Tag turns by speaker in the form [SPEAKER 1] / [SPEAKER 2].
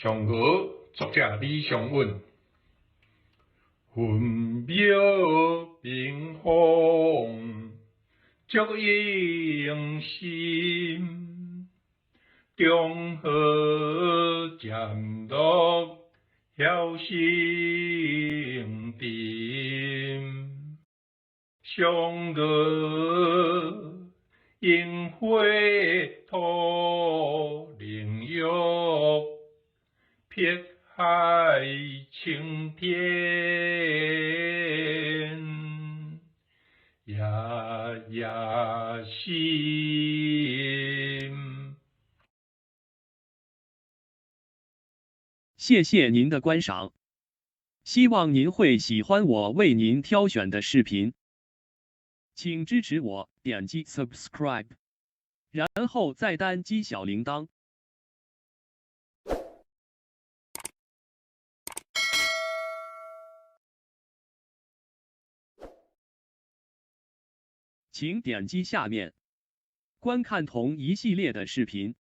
[SPEAKER 1] 上俄作者李尚稳，分秒冰封，足应心，中和渐落晓成定，上俄萤火土灵玉。撇海青天，夜夜心。
[SPEAKER 2] 谢谢您的观赏，希望您会喜欢我为您挑选的视频，请支持我，点击 subscribe， 然后再单击小铃铛。请点击下面观看同一系列的视频。